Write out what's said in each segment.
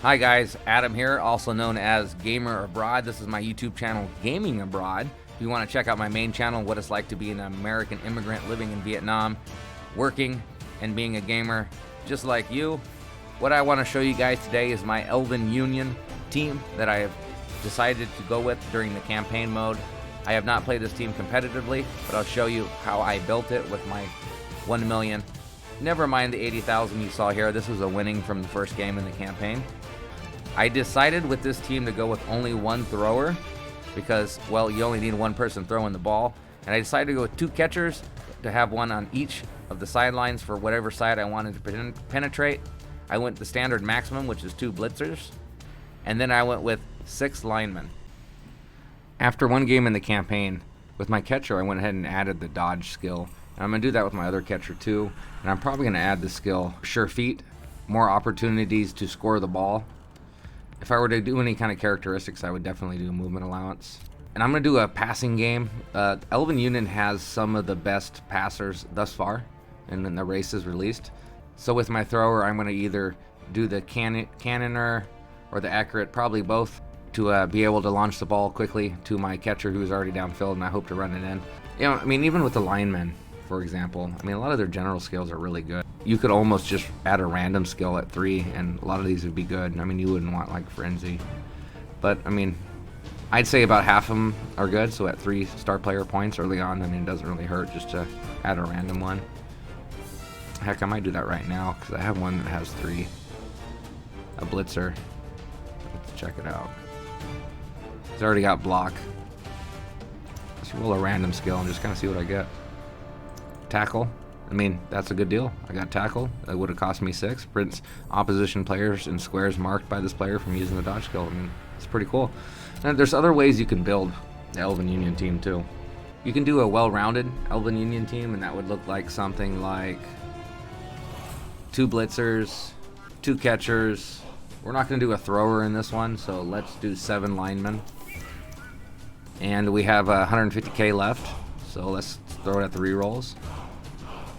Hi guys, Adam here, also known as Gamer Abroad. This is my YouTube channel, Gaming Abroad. If you want to check out my main channel, what it's like to be an American immigrant living in Vietnam, working and being a gamer just like you. What I want to show you guys today is my Elven Union team that I have decided to go with during the campaign mode. I have not played this team competitively, but I'll show you how I built it with my 1 million. Never mind the 80,000 you saw here. This was a winning from the first game in the campaign. I decided with this team to go with only one thrower because, well, you only need one person throwing the ball. And I decided to go with two catchers to have one on each of the sidelines for whatever side I wanted to penetrate. I went the standard maximum, which is 2 blitzers. And then I went with 6 linemen. After one game in the campaign, with my catcher, I went ahead and added the dodge skill. And I'm going to do that with my other catcher too. And I'm probably going to add the skill Sure Feet, more opportunities to score the ball. If I were to do any kind of characteristics, I would definitely do movement allowance. And I'm going to do a passing game. Elven Union has some of the best passers thus far, and then the races released. So with my thrower, I'm going to either do the cannoner or the accurate, probably both, to be able to launch the ball quickly to my catcher who's already downfield, and I hope to run it in. You know, I mean, even with the linemen, for example, I mean, a lot of their general skills are really good. You could almost just add a random skill at 3, and a lot of these would be good. I mean, you wouldn't want like Frenzy, but I mean, I'd say about half of them are good. So at 3 star player points early on, I mean, it doesn't really hurt just to add a random one. Heck, I might do that right now because I have one that has 3. A blitzer. Let's check it out. It's already got block. Let's roll a random skill and just kind of see what I get. Tackle. I mean, that's a good deal. I got tackle. It would have cost me 6. Prevents opposition players in squares marked by this player from using the dodge skill. I mean, it's pretty cool. And there's other ways you can build the Elven Union team too. You can do a well-rounded Elven Union team, and that would look like something like 2 blitzers, 2 catchers. We're not going to do a thrower in this one, so let's do 7 linemen. And we have 150k left, so let's throw it at the rerolls.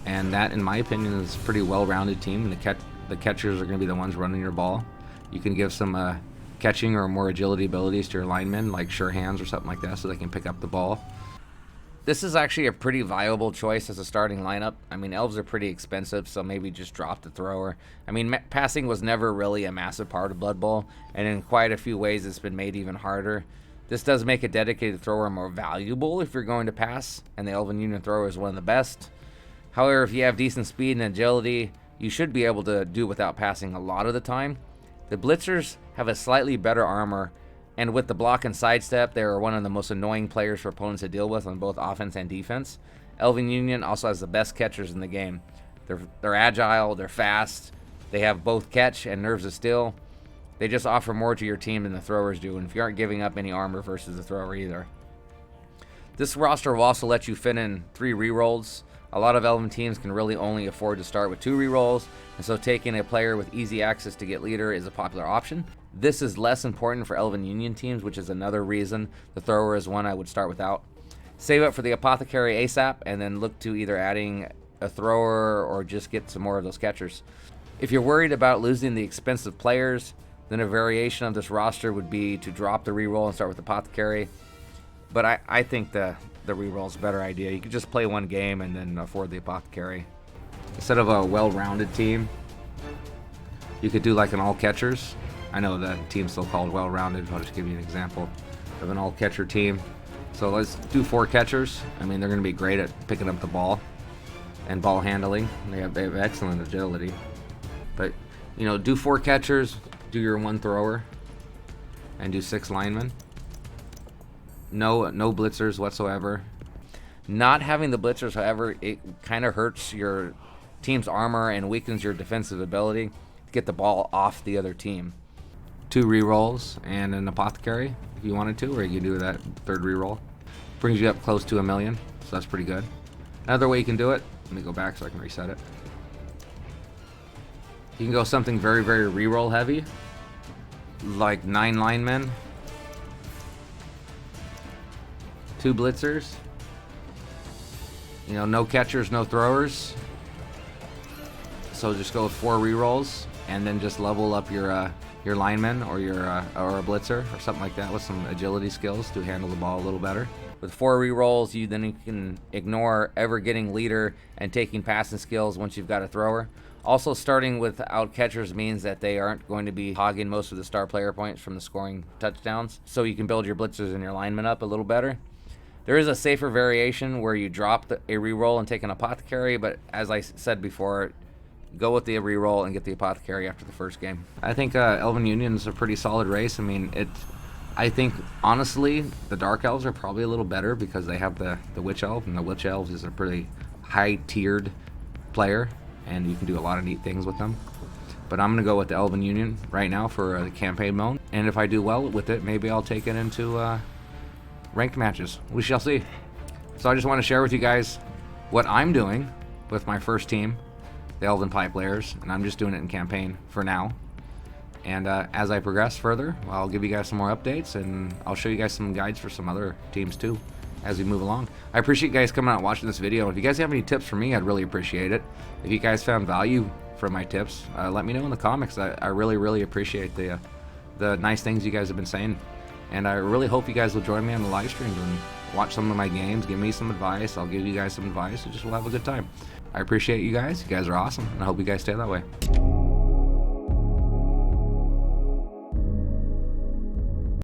And that, in my opinion, is a pretty well-rounded team. And the catchers are going to be the ones running your ball. You can give some catching or more agility abilities to your linemen, like sure hands or something like that, so they can pick up the ball. This is actually a pretty viable choice as a starting lineup. I mean, elves are pretty expensive, so maybe just drop the thrower. I mean, passing was never really a massive part of Blood Bowl, and in quite a few ways it's been made even harder. This does make a dedicated thrower more valuable if you're going to pass, and the Elven Union thrower is one of the best. However, if you have decent speed and agility, you should be able to do without passing a lot of the time. The blitzers have a slightly better armor, and with the block and sidestep, they are one of the most annoying players for opponents to deal with on both offense and defense. Elven Union also has the best catchers in the game. They're agile, they're fast, they have both catch and nerves of steel. They just offer more to your team than the throwers do, and if you aren't giving up any armor versus the thrower either. This roster will also let you fit in 3 rerolls. A lot of Elven teams can really only afford to start with 2 rerolls, and so taking a player with easy access to get leader is a popular option. This is less important for Elven Union teams, which is another reason the thrower is one I would start without. Save up for the apothecary ASAP, and then look to either adding a thrower or just get some more of those catchers. If you're worried about losing the expensive players, then a variation of this roster would be to drop the reroll and start with apothecary. But I think the reroll is a better idea. You could just play one game and then afford the apothecary. Instead of a well-rounded team, you could do like an all-catchers. I know the team's still called well-rounded. I'll just give you an example of an all-catcher team. So let's do 4 catchers. I mean, they're going to be great at picking up the ball and ball handling. They have excellent agility. But, you know, do 4 catchers, do your 1 thrower, and do 6 linemen. No blitzers whatsoever. Not having the blitzers, however, it kind of hurts your team's armor and weakens your defensive ability to get the ball off the other team. 2 rerolls and an apothecary if you wanted to, or you can do that 3rd reroll. Brings you up close to 1 million, so that's pretty good. Another way you can do it, let me go back so I can reset it. You can go something very, very reroll heavy, like 9 linemen, 2 blitzers, you know, no catchers, no throwers. So just go with 4 rerolls and then just level up your lineman or or a blitzer or something like that with some agility skills to handle the ball a little better. With 4 rerolls, you can ignore ever getting leader and taking passing skills once you've got a thrower. Also, starting without catchers means that they aren't going to be hogging most of the star player points from the scoring touchdowns, so you can build your blitzers and your linemen up a little better. There is a safer variation where you drop a reroll and take an apothecary, but as I said before, go with the reroll and get the apothecary after the first game. I think Elven Union is a pretty solid race. I mean, I think, honestly, the Dark Elves are probably a little better because they have the Witch Elf, and the Witch Elves is a pretty high-tiered player, and you can do a lot of neat things with them. But I'm going to go with the Elven Union right now for the campaign mode, and if I do well with it, maybe I'll take it into ranked matches. We shall see. So I just want to share with you guys what I'm doing with my first team, the Elven Pie players, and I'm just doing it in campaign for now. And as I progress further, I'll give you guys some more updates, and I'll show you guys some guides for some other teams too as we move along. I appreciate you guys coming out and watching this video. If you guys have any tips for me, I'd really appreciate it. If you guys found value from my tips, let me know in the comments. I really appreciate the nice things you guys have been saying. And I really hope you guys will join me on the live streams and watch some of my games, give me some advice. I'll give you guys some advice, and just we'll have a good time. I appreciate you guys. You guys are awesome, and I hope you guys stay that way.